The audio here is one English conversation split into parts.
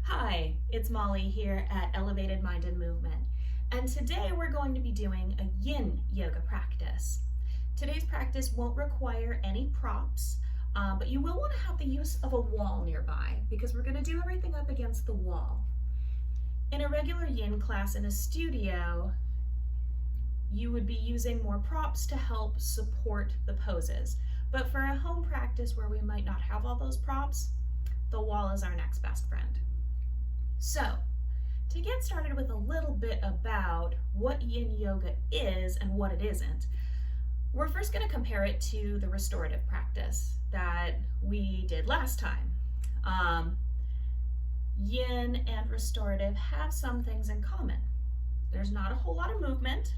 Hi, it's Molly here at Elevated Mind and Movement, and today we're going to be doing a Yin Yoga practice. Today's practice won't require any props, but you will want to have the use of a wall nearby because we're going to do everything up against the wall. In a regular Yin class in a studio, you would be using more props to help support the poses. But for a home practice where we might not have all those props, the wall is our next best friend. So, to get started with a little bit about what Yin Yoga is and what it isn't, we're first going to compare it to the restorative practice that we did last time. Yin and restorative have some things in common. There's not a whole lot of movement.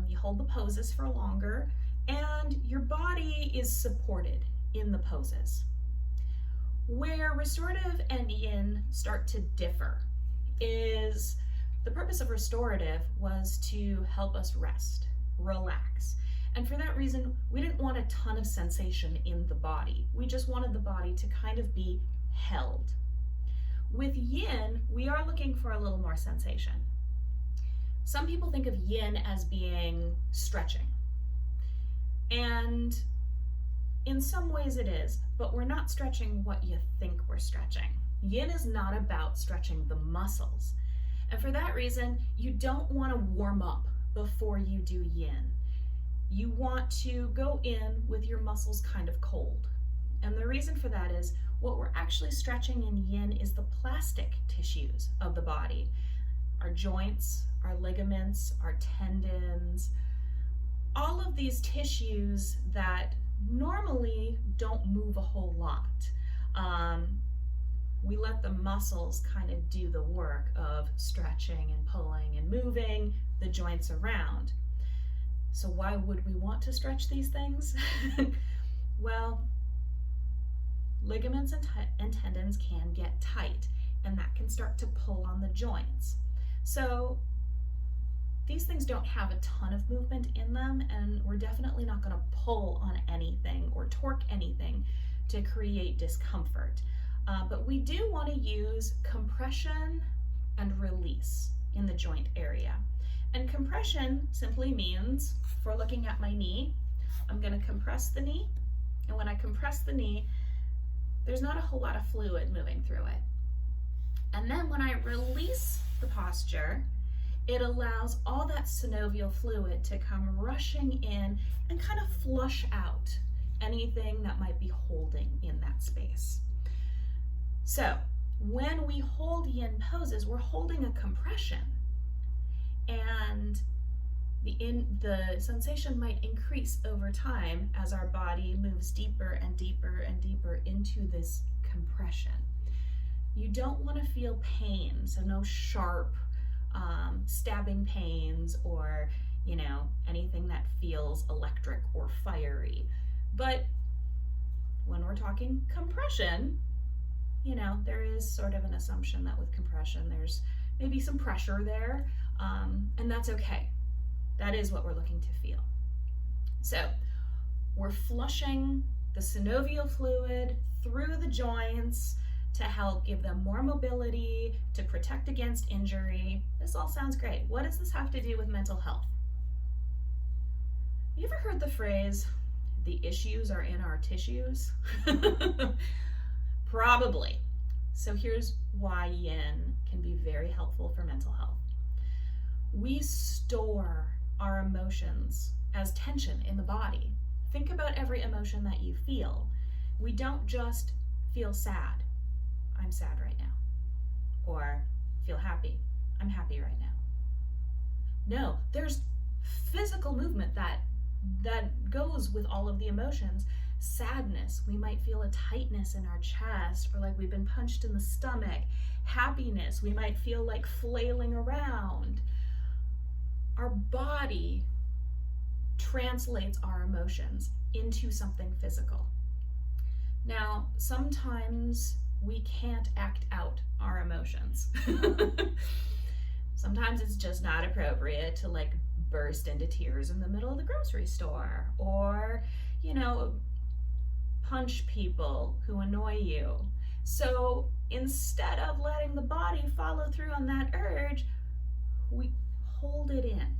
You hold the poses for longer, and your body is supported in the poses. Where restorative and yin start to differ is the purpose of restorative was to help us rest, relax. And for that reason, we didn't want a ton of sensation in the body. We just wanted the body to kind of be held. With yin, we are looking for a little more sensation. Some people think of yin as being stretching. And in some ways it is, but we're not stretching what you think we're stretching. Yin is not about stretching the muscles. And for that reason, you don't want to warm up before you do yin. You want to go in with your muscles kind of cold. And the reason for that is what we're actually stretching in yin is the plastic tissues of the body. Our joints, our ligaments, our tendons, all of these tissues that normally don't move a whole lot. We let the muscles kind of do the work of stretching and pulling and moving the joints around. So why would we want to stretch these things? Well, ligaments and tendons can get tight, and that can start to pull on the joints. So these things don't have a ton of movement in them, and we're definitely not going to pull on anything or torque anything to create discomfort. But we do want to use compression and release in the joint area. And compression simply means, if we're looking at my knee, I'm going to compress the knee. And when I compress the knee, there's not a whole lot of fluid moving through it. And then when I release the posture, it allows all that synovial fluid to come rushing in and kind of flush out anything that might be holding in that space. So when we hold yin poses, we're holding a compression, and the sensation might increase over time as our body moves deeper and deeper and deeper into this compression. You don't want to feel pain, so no sharp stabbing pains or anything that feels electric or fiery. But when we're talking compression, there is sort of an assumption that with compression there's maybe some pressure there, and that's okay. That is what we're looking to feel. So we're flushing the synovial fluid through the joints to help give them more mobility, to protect against injury. This all sounds great. What does this have to do with mental health? You ever heard the phrase, the issues are in our tissues? Probably. So here's why yin can be very helpful for mental health. We store our emotions as tension in the body. Think about every emotion that you feel. We don't just feel sad. I'm sad right now. Or feel happy. I'm happy right now. No, there's physical movement that goes with all of the emotions. Sadness, we might feel a tightness in our chest or like we've been punched in the stomach. Happiness, we might feel like flailing around. Our body translates our emotions into something physical. Now, sometimes we can't act out our emotions. Sometimes it's just not appropriate to burst into tears in the middle of the grocery store, or punch people who annoy you. So instead of letting the body follow through on that urge, we hold it in.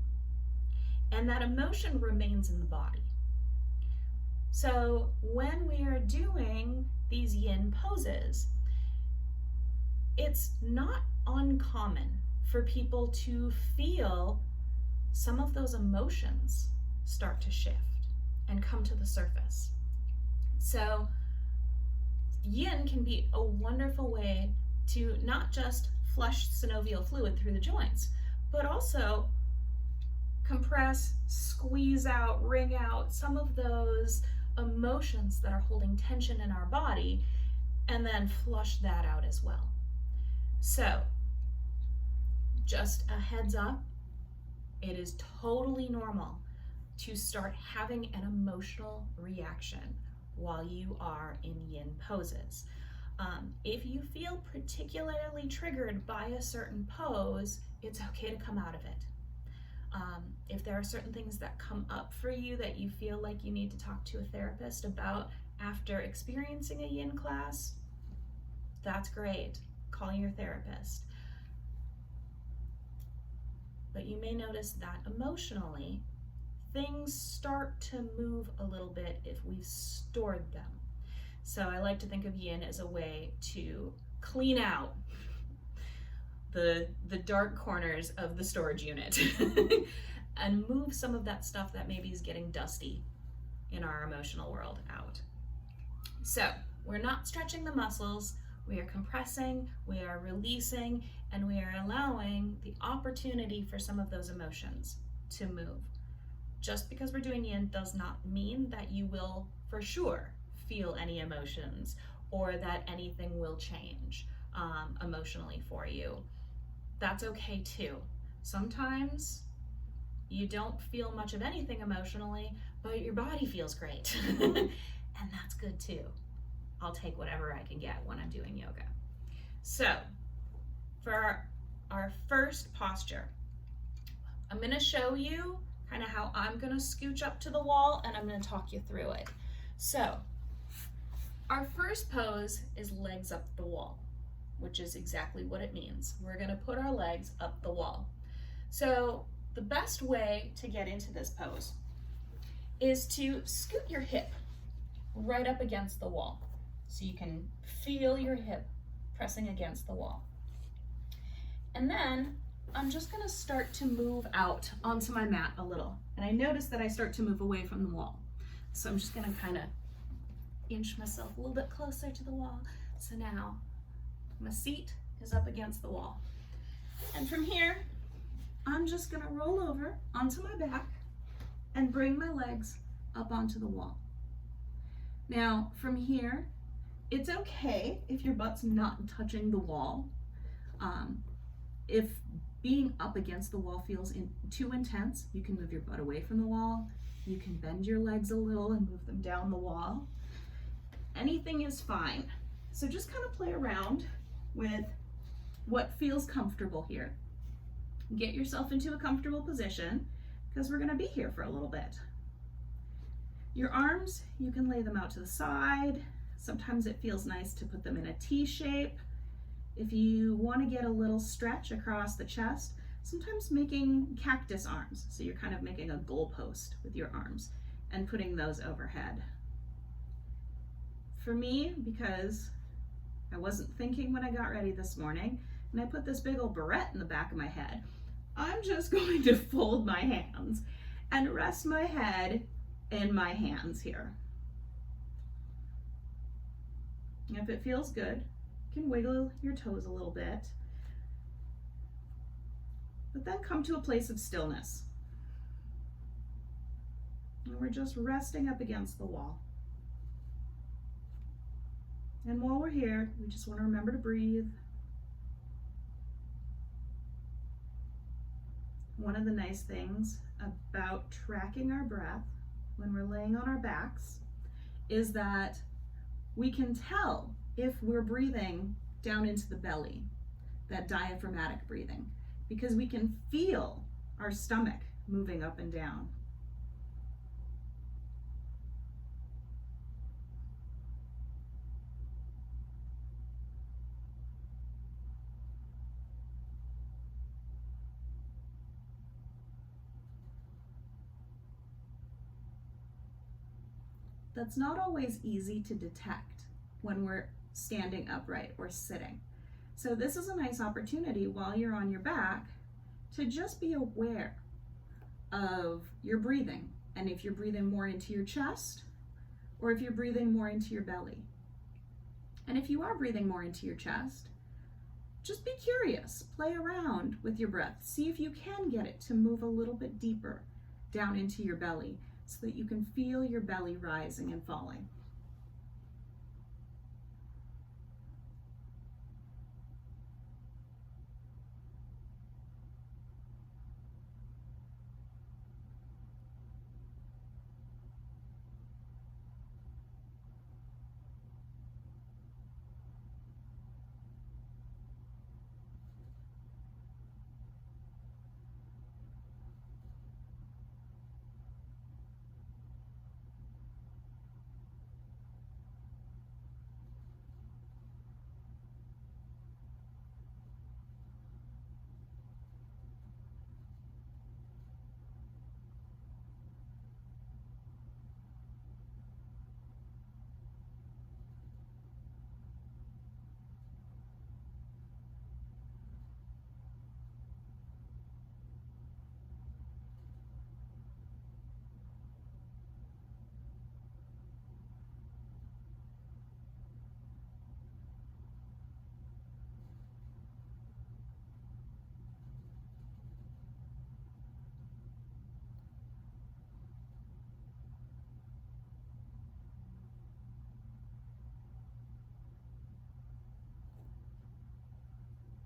And that emotion remains in the body. So when we are doing these yin poses, it's not uncommon for people to feel some of those emotions start to shift and come to the surface. So yin can be a wonderful way to not just flush synovial fluid through the joints, but also compress, squeeze out, wring out some of those emotions that are holding tension in our body, and then flush that out as well. So, just a heads up, it is totally normal to start having an emotional reaction while you are in yin poses. If you feel particularly triggered by a certain pose, it's okay to come out of it. If there are certain things that come up for you that you feel like you need to talk to a therapist about after experiencing a yin class, that's great. Call your therapist. But you may notice that emotionally, things start to move a little bit if we've stored them. So I like to think of yin as a way to clean out the dark corners of the storage unit and move some of that stuff that maybe is getting dusty in our emotional world out. So we're not stretching the muscles, we are compressing, we are releasing, and we are allowing the opportunity for some of those emotions to move. Just because we're doing yin does not mean that you will for sure feel any emotions or that anything will change emotionally for you. That's okay too. Sometimes you don't feel much of anything emotionally, but your body feels great. And that's good too. I'll take whatever I can get when I'm doing yoga. So for our first posture, I'm going to show you kind of how I'm going to scooch up to the wall, and I'm going to talk you through it. So our first pose is legs up the wall, which is exactly what it means. We're going to put our legs up the wall. So the best way to get into this pose is to scoot your hip right up against the wall so you can feel your hip pressing against the wall. And then I'm just going to start to move out onto my mat a little. And I notice that I start to move away from the wall. So I'm just going to kind of inch myself a little bit closer to the wall. So now my seat is up against the wall. And from here, I'm just going to roll over onto my back and bring my legs up onto the wall. Now, from here, it's okay if your butt's not touching the wall. If being up against the wall feels too intense, you can move your butt away from the wall. You can bend your legs a little and move them down the wall. Anything is fine. So just kind of play around with what feels comfortable here. Get yourself into a comfortable position because we're going to be here for a little bit. Your arms, you can lay them out to the side. Sometimes it feels nice to put them in a T shape. If you want to get a little stretch across the chest, sometimes making cactus arms. So you're kind of making a goalpost with your arms and putting those overhead. For me, because I wasn't thinking when I got ready this morning, and I put this big old barrette in the back of my head, I'm just going to fold my hands and rest my head in my hands here. If it feels good, you can wiggle your toes a little bit, but then come to a place of stillness. And we're just resting up against the wall. And while we're here, we just want to remember to breathe. One of the nice things about tracking our breath when we're laying on our backs is that we can tell if we're breathing down into the belly, that diaphragmatic breathing, because we can feel our stomach moving up and down. that's not always easy to detect when we're standing upright or sitting. So this is a nice opportunity while you're on your back to just be aware of your breathing, and if you're breathing more into your chest or if you're breathing more into your belly. And if you are breathing more into your chest, just be curious, play around with your breath, see if you can get it to move a little bit deeper down into your belly so that you can feel your belly rising and falling.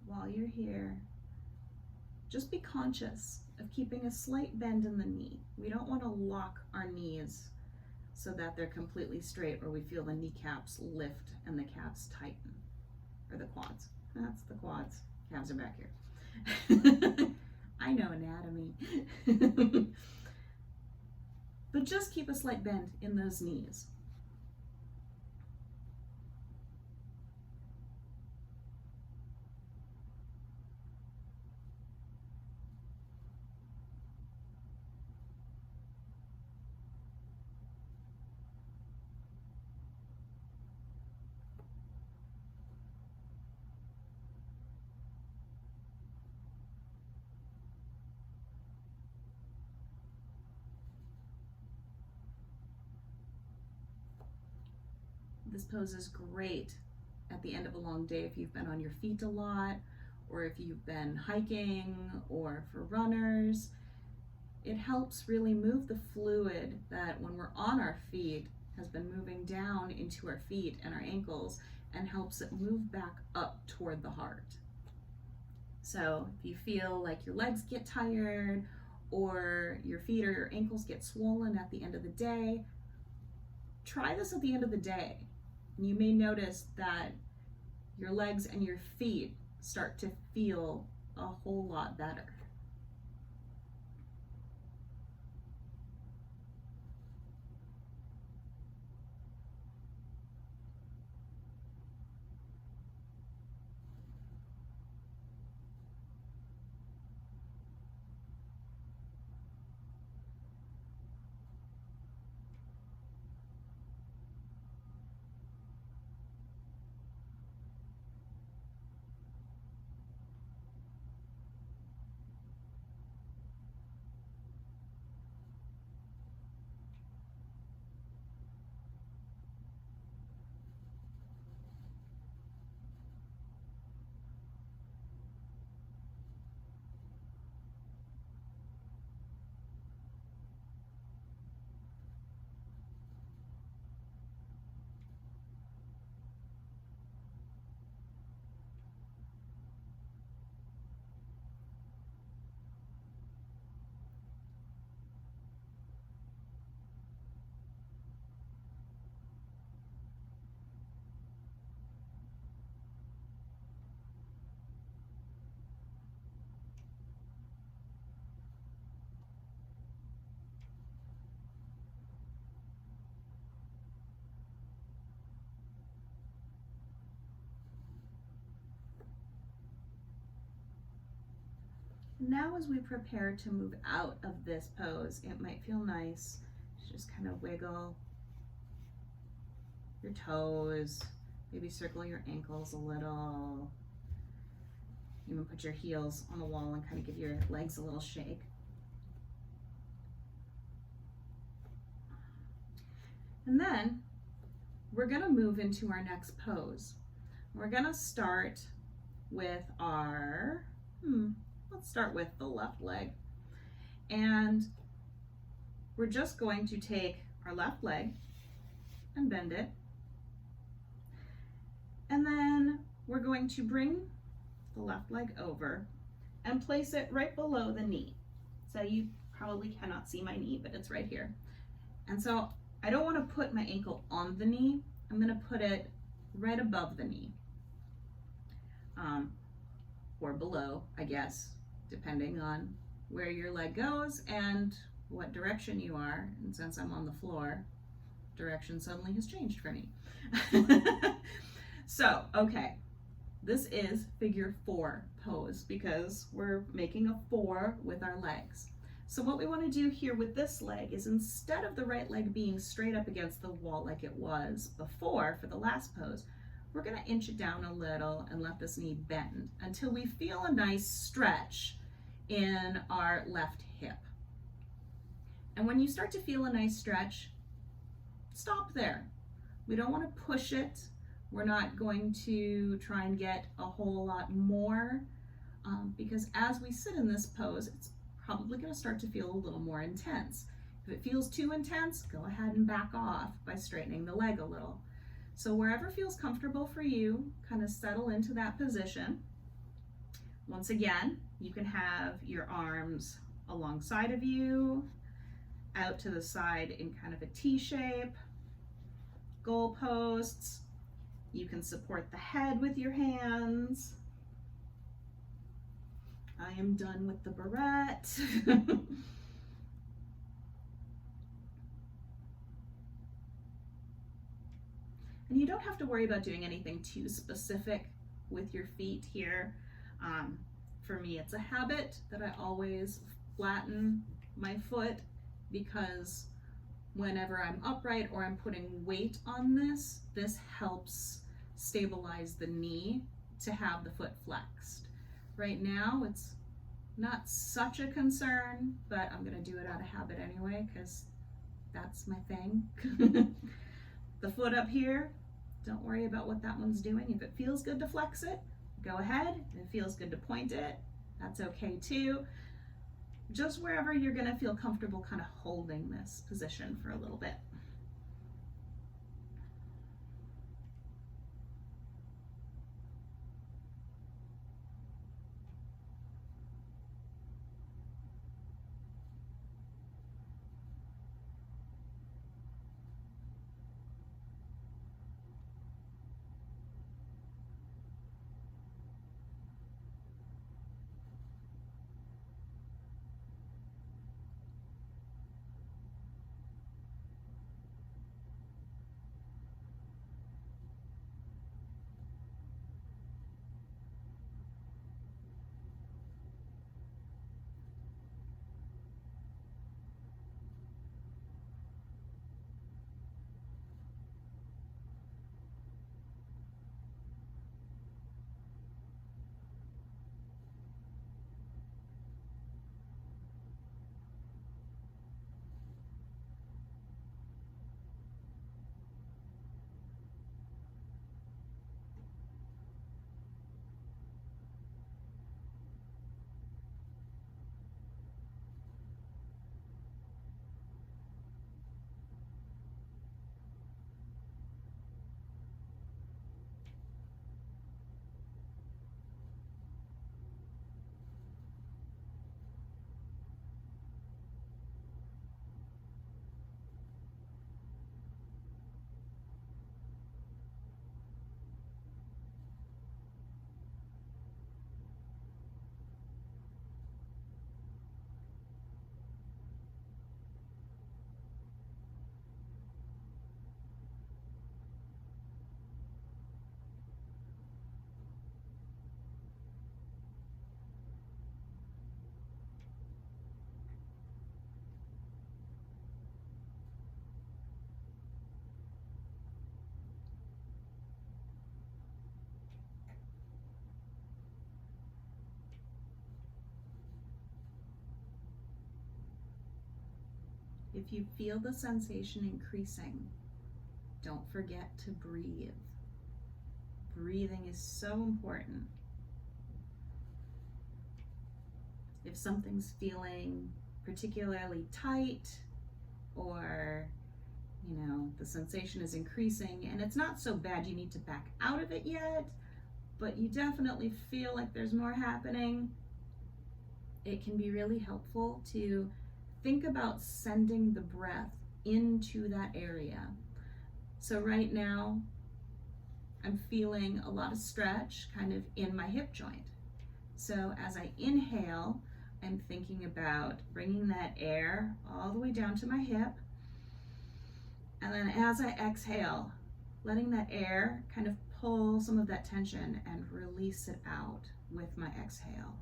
While you're here, just be conscious of keeping a slight bend in the knee. We don't want to lock our knees so that they're completely straight or we feel the kneecaps lift and the calves tighten, or the quads. That's the quads. Calves are back here. I know anatomy. But just keep a slight bend in those knees. This pose is great at the end of a long day if you've been on your feet a lot, or if you've been hiking, or for runners. It helps really move the fluid that when we're on our feet has been moving down into our feet and our ankles, and helps it move back up toward the heart. So if you feel like your legs get tired or your feet or your ankles get swollen at the end of the day, try this at the end of the day. You may notice that your legs and your feet start to feel a whole lot better. Now as we prepare to move out of this pose, it might feel nice to just kind of wiggle your toes, maybe circle your ankles a little. Even put your heels on the wall and kind of give your legs a little shake. And then we're going to move into our next pose. We're going to start with our, let's start with the left leg. And we're just going to take our left leg and bend it. And then we're going to bring the left leg over and place it right below the knee. So you probably cannot see my knee, but it's right here. And so I don't want to put my ankle on the knee. I'm going to put it right above the knee. Or below, I guess, depending on where your leg goes and what direction you are. And since I'm on the floor, direction suddenly has changed for me. So, okay, this is figure 4 pose because we're making a 4 with our legs. So what we want to do here with this leg is, instead of the right leg being straight up against the wall like it was before for the last pose, we're going to inch it down a little and let this knee bend until we feel a nice stretch in our left hip. And when you start to feel a nice stretch, stop there. We don't want to push it. We're not going to try and get a whole lot more because as we sit in this pose, it's probably going to start to feel a little more intense. If it feels too intense, go ahead and back off by straightening the leg a little. So wherever feels comfortable for you, kind of settle into that position. Once again, you can have your arms alongside of you, out to the side in kind of a T shape, goalposts. You can support the head with your hands. I am done with the barrette. And you don't have to worry about doing anything too specific with your feet here. For me, it's a habit that I always flatten my foot because whenever I'm upright or I'm putting weight on this, this helps stabilize the knee to have the foot flexed. Right now, it's not such a concern, but I'm gonna do it out of habit anyway because that's my thing. The foot up here, don't worry about what that one's doing. If it feels good to flex it, go ahead. If it feels good to point it, that's okay too. Just wherever you're gonna feel comfortable kind of holding this position for a little bit. If you feel the sensation increasing, don't forget to breathe. Breathing is so important. If something's feeling particularly tight, or the sensation is increasing and it's not so bad you need to back out of it yet, but you definitely feel like there's more happening, it can be really helpful to think about sending the breath into that area. So right now, I'm feeling a lot of stretch kind of in my hip joint. So as I inhale, I'm thinking about bringing that air all the way down to my hip. And then as I exhale, letting that air kind of pull some of that tension and release it out with my exhale.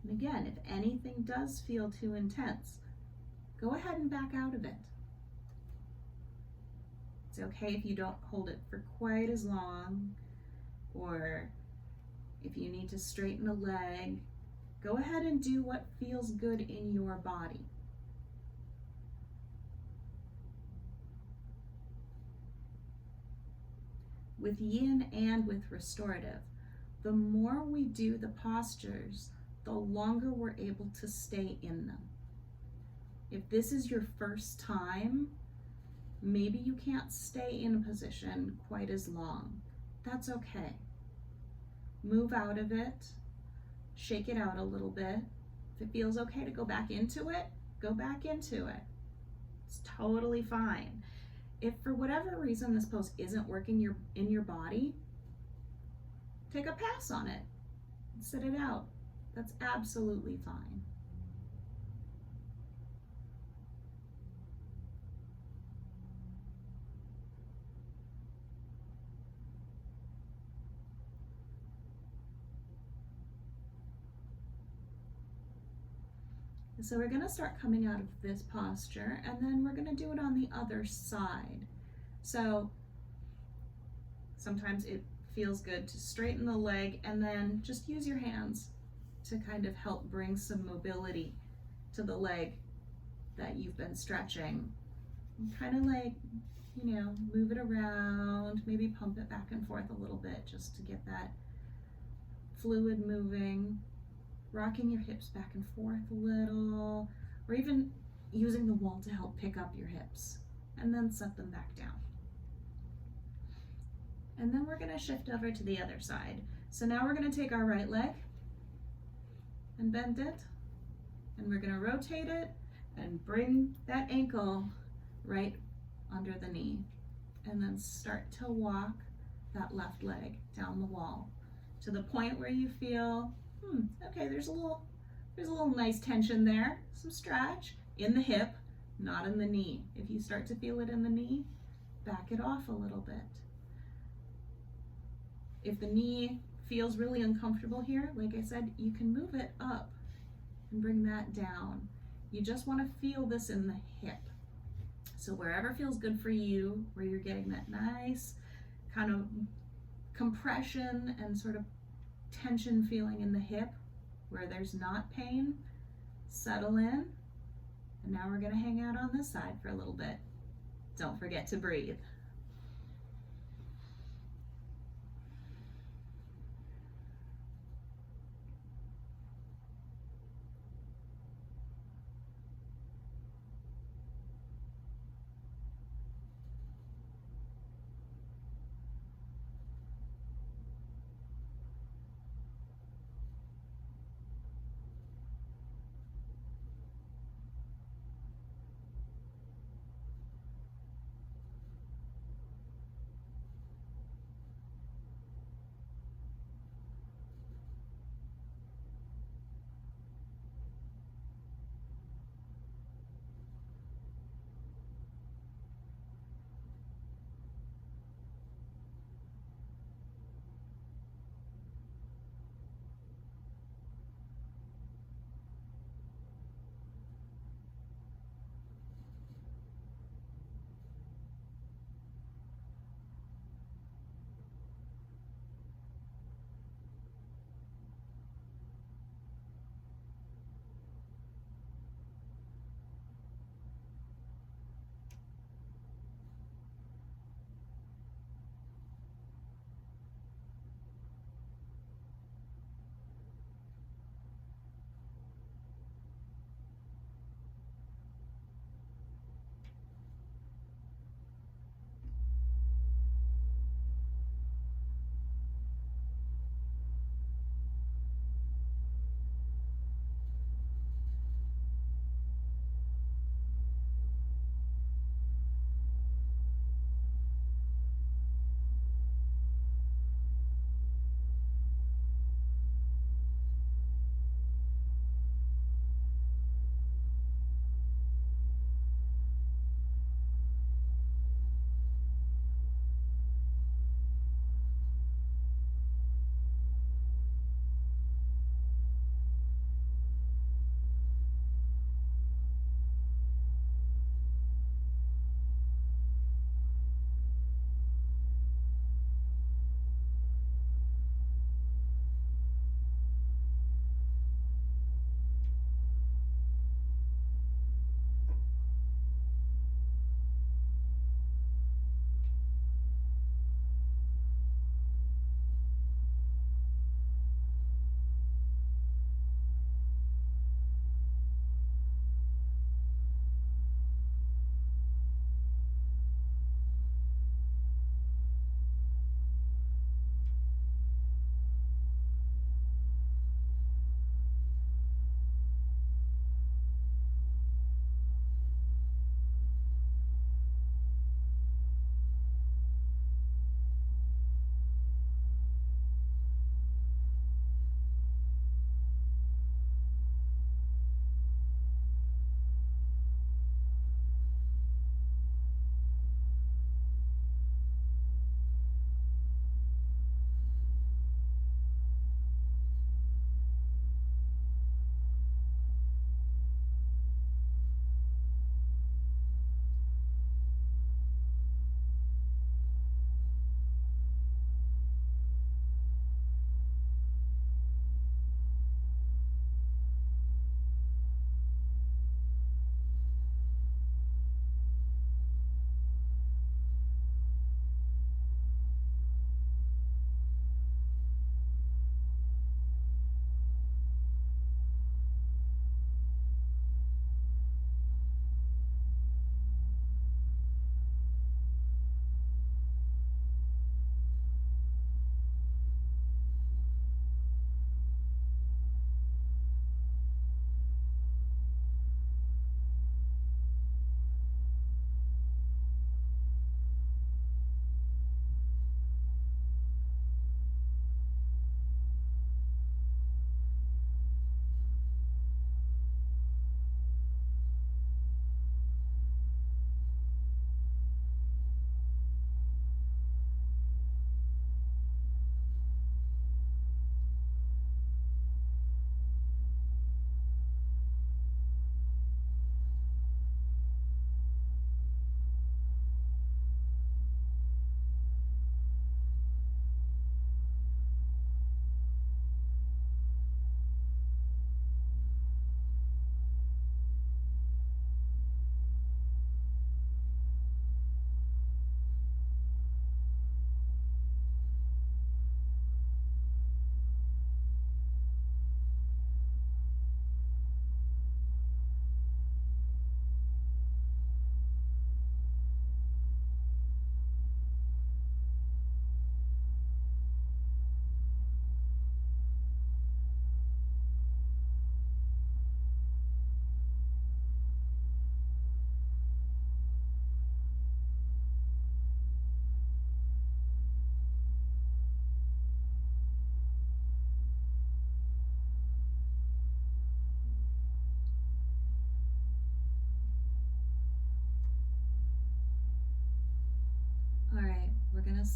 And again, if anything does feel too intense, go ahead and back out of it. It's okay if you don't hold it for quite as long, or if you need to straighten a leg, go ahead and do what feels good in your body. With yin and with restorative, the more we do the postures, the longer we're able to stay in them. If this is your first time, maybe you can't stay in a position quite as long. That's okay. Move out of it, shake it out a little bit. If it feels okay to go back into it, go back into it. It's totally fine. If for whatever reason this pose isn't working in your body, take a pass on it and sit it out. That's absolutely fine. So we're going to start coming out of this posture, and then we're going to do it on the other side. So sometimes it feels good to straighten the leg and then just use your hands to kind of help bring some mobility to the leg that you've been stretching. Kind of like, move it around, maybe pump it back and forth a little bit just to get that fluid moving. Rocking your hips back and forth a little, or even using the wall to help pick up your hips, and then set them back down. And then we're going to shift over to the other side. So now we're going to take our right leg and bend it, and we're going to rotate it and bring that ankle right under the knee, and then start to walk that left leg down the wall to the point where you feel okay, there's a little nice tension there, some stretch in the hip, not in the knee. If you start to feel it in the knee, back it off a little bit. If the knee feels really uncomfortable here, like I said, you can move it up and bring that down. You just want to feel this in the hip. So wherever feels good for you, where you're getting that nice kind of compression and sort of tension feeling in the hip, where there's not pain, settle in. And now we're going to hang out on this side for a little bit. Don't forget to breathe.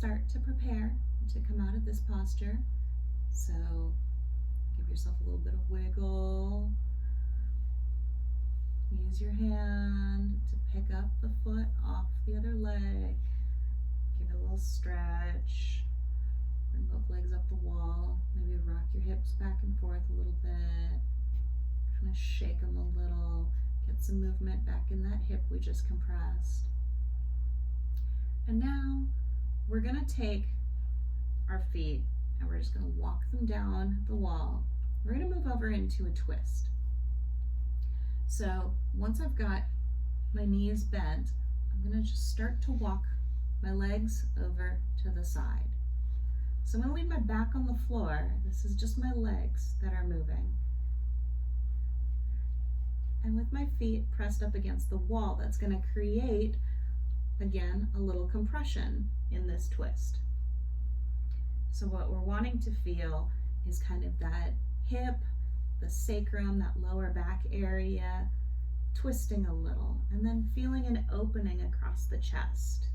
start to prepare to come out of this posture. So give yourself a little bit of wiggle. Use your hand to pick up the foot off the other leg. Give it a little stretch. Bring both legs up the wall. Maybe rock your hips back and forth a little bit. Kind of shake them a little. Get some movement back in that hip we just compressed. And now we're going to take our feet and we're just going to walk them down the wall. We're going to move over into a twist. So once I've got my knees bent, I'm going to just start to walk my legs over to the side. So I'm going to leave my back on the floor. This is just my legs that are moving. And with my feet pressed up against the wall, that's going to create, again, a little compression in this twist. So what we're wanting to feel is kind of that hip, the sacrum, that lower back area, twisting a little, and then feeling an opening across the chest.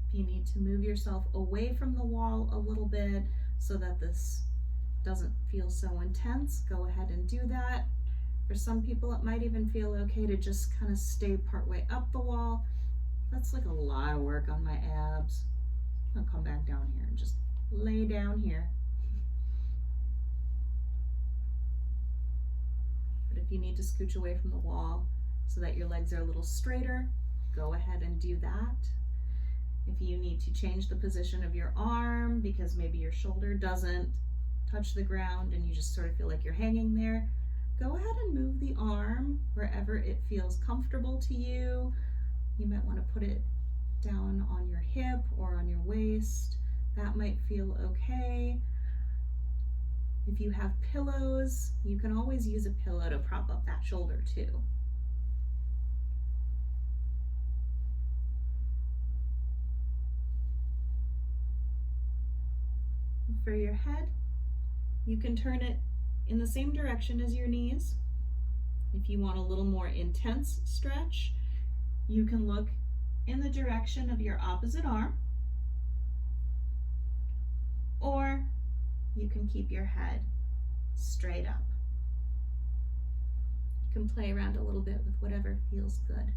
If you need to move yourself away from the wall a little bit so that this doesn't feel so intense, go ahead and do that. For some people, it might even feel okay to just kind of stay partway up the wall. That's like a lot of work on my abs. I'll come back down here and just lay down here. But if you need to scooch away from the wall so that your legs are a little straighter, go ahead and do that. If you need to change the position of your arm because maybe your shoulder doesn't touch the ground and you just sort of feel like you're hanging there, go ahead and move the arm wherever it feels comfortable to you. You might want to put it down on your hip or on your waist. That might feel okay. If you have pillows, you can always use a pillow to prop up that shoulder too. For your head, you can turn it in the same direction as your knees. If you want a little more intense stretch, you can look in the direction of your opposite arm, or you can keep your head straight up. You can play around a little bit with whatever feels good.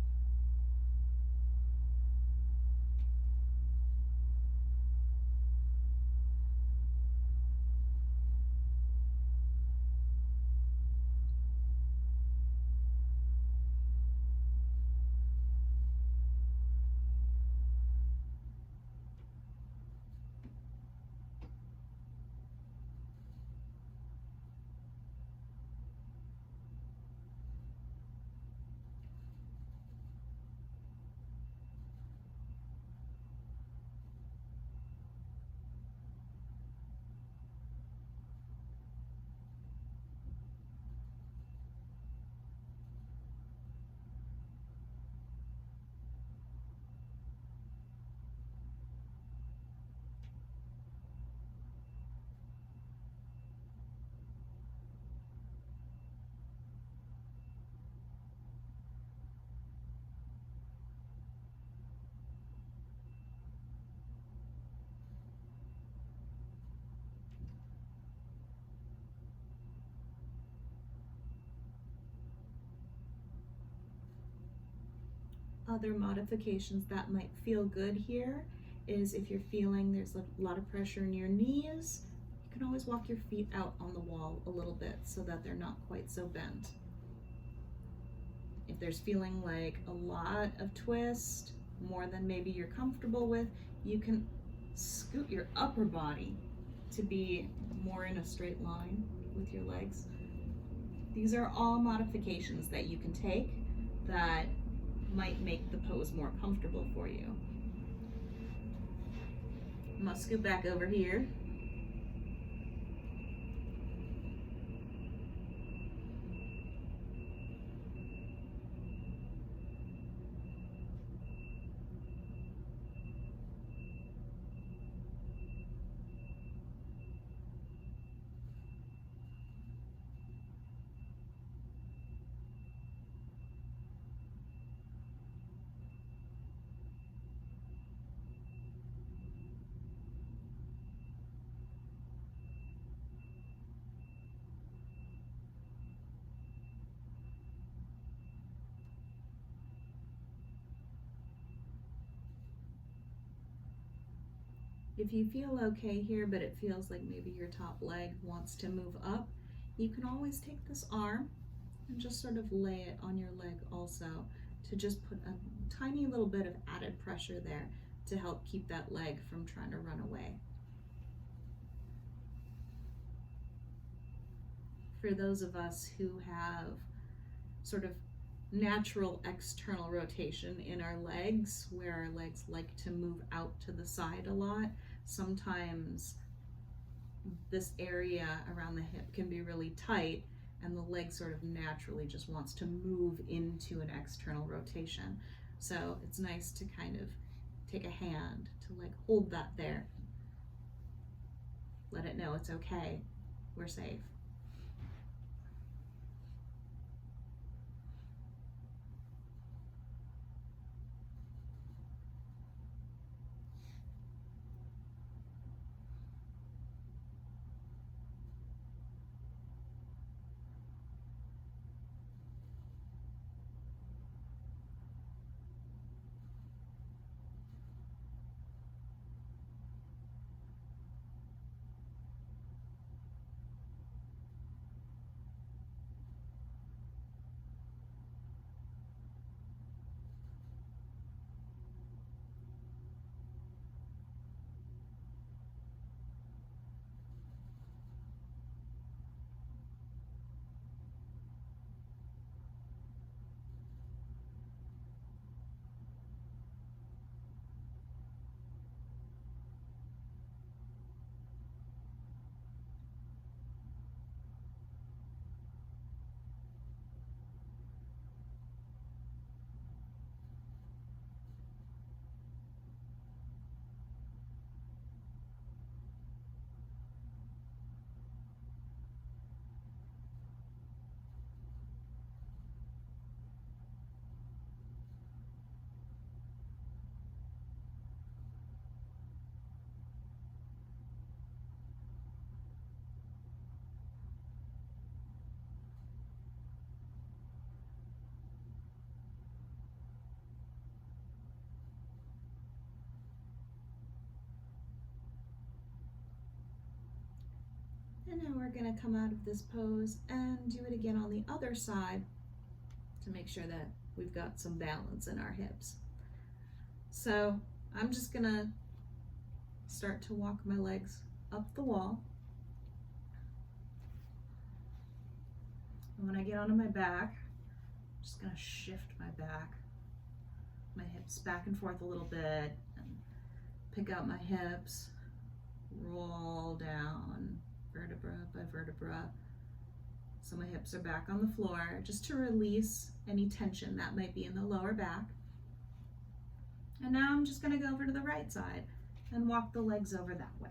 Other modifications that might feel good here is if you're feeling there's a lot of pressure in your knees, you can always walk your feet out on the wall a little bit so that they're not quite so bent. If there's feeling like a lot of twist, more than maybe you're comfortable with, you can scoot your upper body to be more in a straight line with your legs. These are all modifications that you can take that might make the pose more comfortable for you. I'm gonna scoot back over here. If you feel okay here, but it feels like maybe your top leg wants to move up, you can always take this arm and just sort of lay it on your leg also, to just put a tiny little bit of added pressure there to help keep that leg from trying to run away. For those of us who have sort of natural external rotation in our legs, where our legs like to move out to the side a lot, sometimes this area around the hip can be really tight and the leg sort of naturally just wants to move into an external rotation. So it's nice to kind of take a hand to like hold that there. Let it know it's okay, we're safe. And now we're going to come out of this pose and do it again on the other side to make sure that we've got some balance in our hips. So I'm just going to start to walk my legs up the wall. And when I get onto my back, I'm just going to shift my back, my hips back and forth a little bit, and pick out my hips, roll down vertebra by vertebra. So my hips are back on the floor, just to release any tension that might be in the lower back. And now I'm just going to go over to the right side and walk the legs over that way.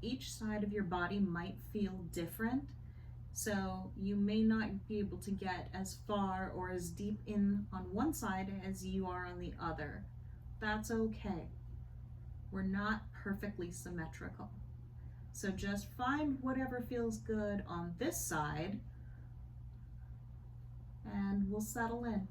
Each side of your body might feel different, so you may not be able to get as far or as deep in on one side as you are on the other. That's okay. We're not perfectly symmetrical. So just find whatever feels good on this side and we'll settle in.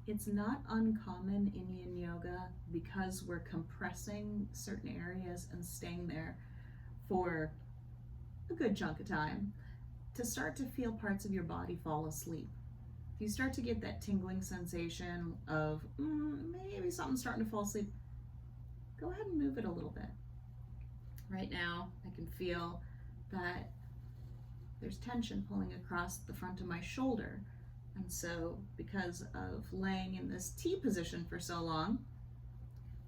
It's not uncommon in Yin Yoga, because we're compressing certain areas and staying there for a good chunk of time, to start to feel parts of your body fall asleep. If you start to get that tingling sensation of maybe something's starting to fall asleep, go ahead and move it a little bit. Right now, I can feel that there's tension pulling across the front of my shoulder. And so, because of laying in this T position for so long,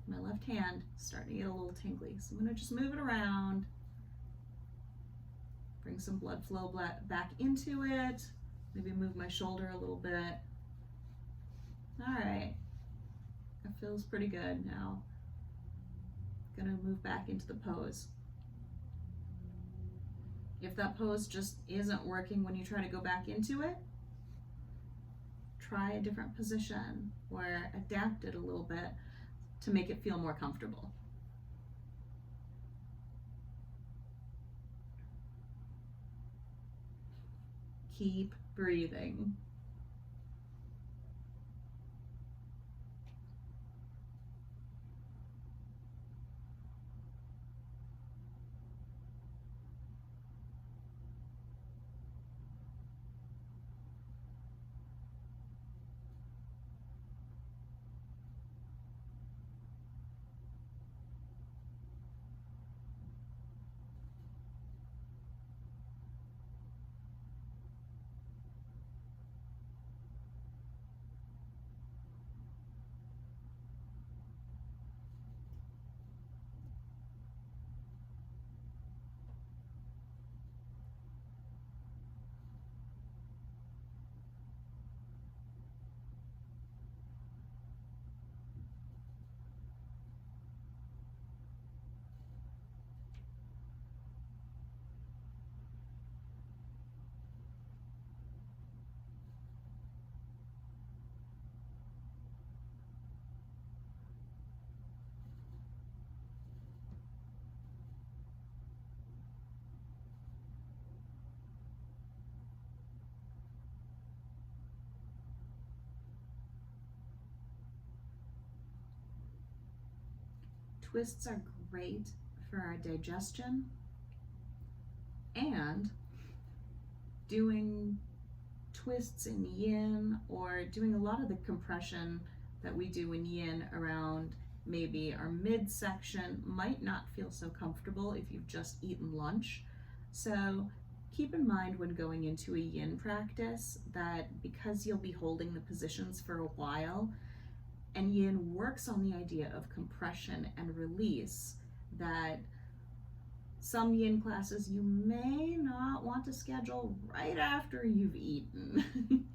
my left hand is starting to get a little tingly. So I'm going to just move it around, bring some blood flow back into it, maybe move my shoulder a little bit. All right, that feels pretty good now. Gonna move back into the pose. If that pose just isn't working when you try to go back into it, try a different position or adapt it a little bit to make it feel more comfortable. Keep breathing. Twists are great for our digestion, and doing twists in Yin, or doing a lot of the compression that we do in Yin around maybe our midsection, might not feel so comfortable if you've just eaten lunch. So keep in mind when going into a Yin practice that because you'll be holding the positions for a while, and Yin works on the idea of compression and release, that some Yin classes you may not want to schedule right after you've eaten.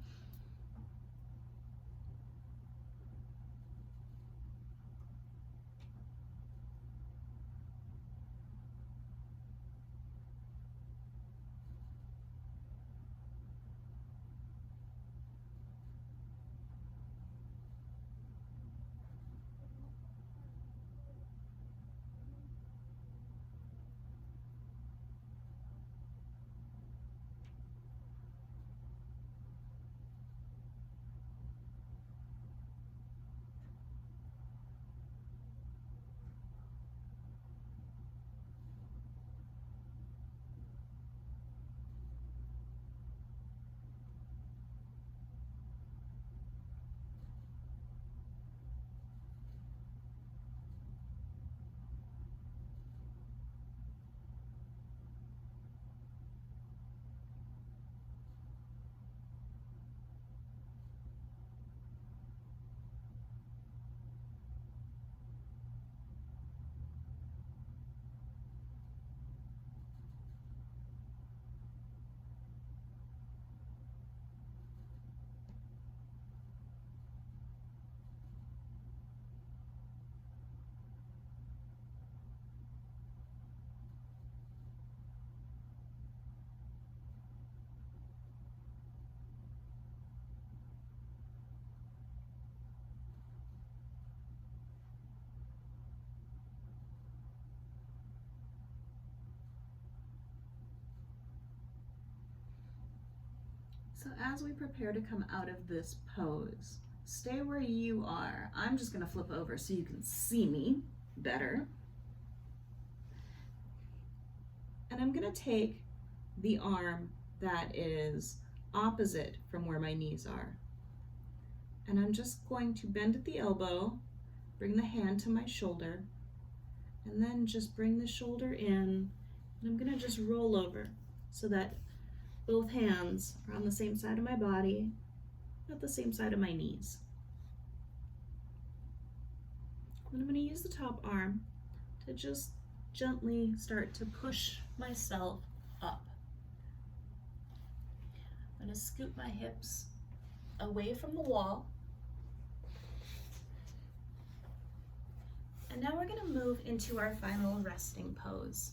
So as we prepare to come out of this pose, stay where you are. I'm just going to flip over so you can see me better. And I'm going to take the arm that is opposite from where my knees are. And I'm just going to bend at the elbow, bring the hand to my shoulder, and then just bring the shoulder in. And I'm going to just roll over so that both hands are on the same side of my body, at the same side of my knees. And I'm going to use the top arm to just gently start to push myself up. I'm going to scoot my hips away from the wall. And now we're going to move into our final resting pose.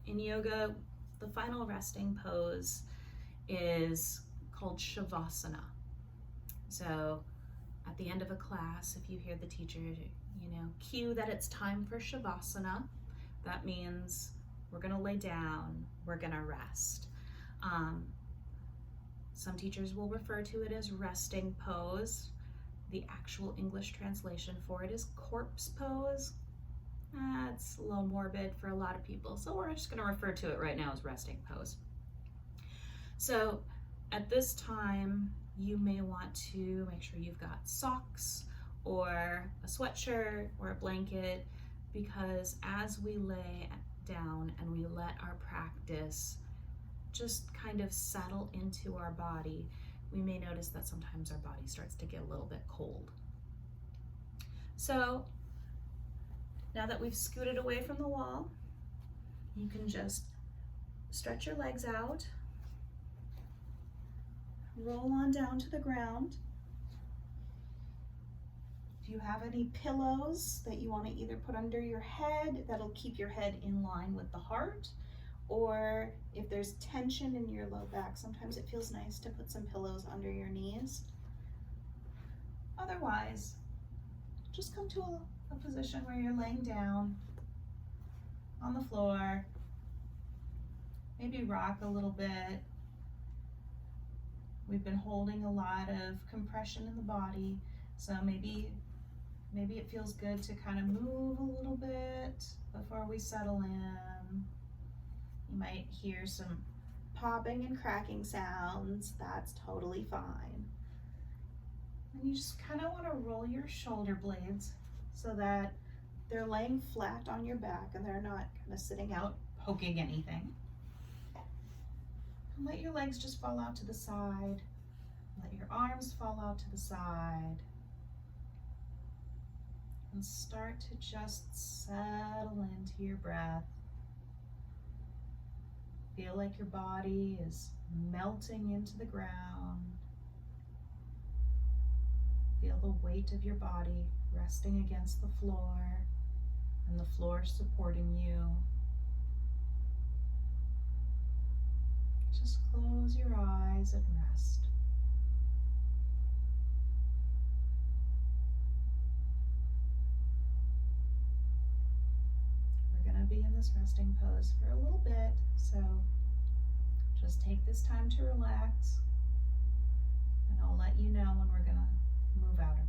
In yoga, the final resting pose is called Shavasana. So at the end of a class, if you hear the teacher, cue that it's time for Shavasana, that means we're going to lay down, we're going to rest. Some teachers will refer to it as resting pose. The actual English translation for it is corpse pose. It's a little morbid for a lot of people, so we're just going to refer to it right now as resting pose. So at this time, you may want to make sure you've got socks or a sweatshirt or a blanket, because as we lay down and we let our practice just kind of settle into our body, we may notice that sometimes our body starts to get a little bit cold. So now that we've scooted away from the wall, you can just stretch your legs out, roll on down to the ground. If you have any pillows that you want to either put under your head, that'll keep your head in line with the heart, or if there's tension in your low back, sometimes it feels nice to put some pillows under your knees. Otherwise, just come to a position where you're laying down on the floor. Maybe rock a little bit. We've been holding a lot of compression in the body, so maybe it feels good to kind of move a little bit before we settle in. You might hear some popping and cracking sounds. That's totally fine. And you just kind of want to roll your shoulder blades so that they're laying flat on your back and they're not kind of sitting out poking anything. And let your legs just fall out to the side. Let your arms fall out to the side. And start to just settle into your breath. Feel like your body is melting into the ground. Feel the weight of your body resting against the floor and the floor supporting you. Just close your eyes and rest. We're going to be in this resting pose for a little bit, so just take this time to relax, and I'll let you know when we're going to move out of it.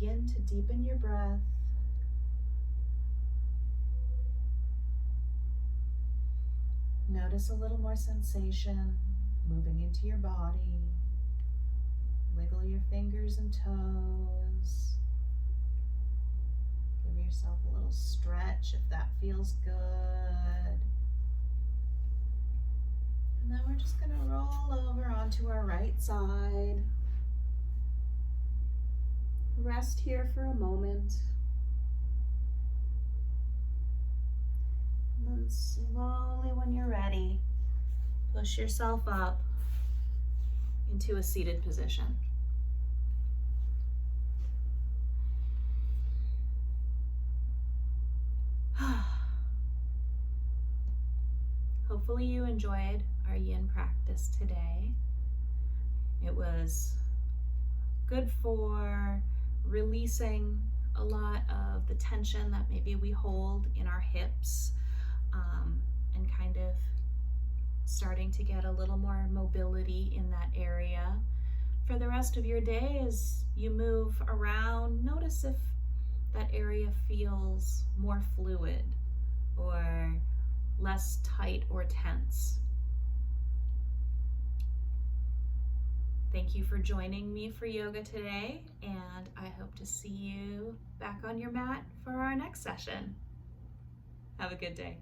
begin to deepen your breath. Notice a little more sensation moving into your body. Wiggle your fingers and toes. Give yourself a little stretch if that feels good. And then we're just going to roll over onto our right side. Rest here for a moment. And then slowly, when you're ready, push yourself up into a seated position. Hopefully you enjoyed our yin practice today. It was good for releasing a lot of the tension that maybe we hold in our hips, and kind of starting to get a little more mobility in that area. For the rest of your day, as you move around, notice if that area feels more fluid or less tight or tense. Thank you for joining me for yoga today, and I hope to see you back on your mat for our next session. Have a good day.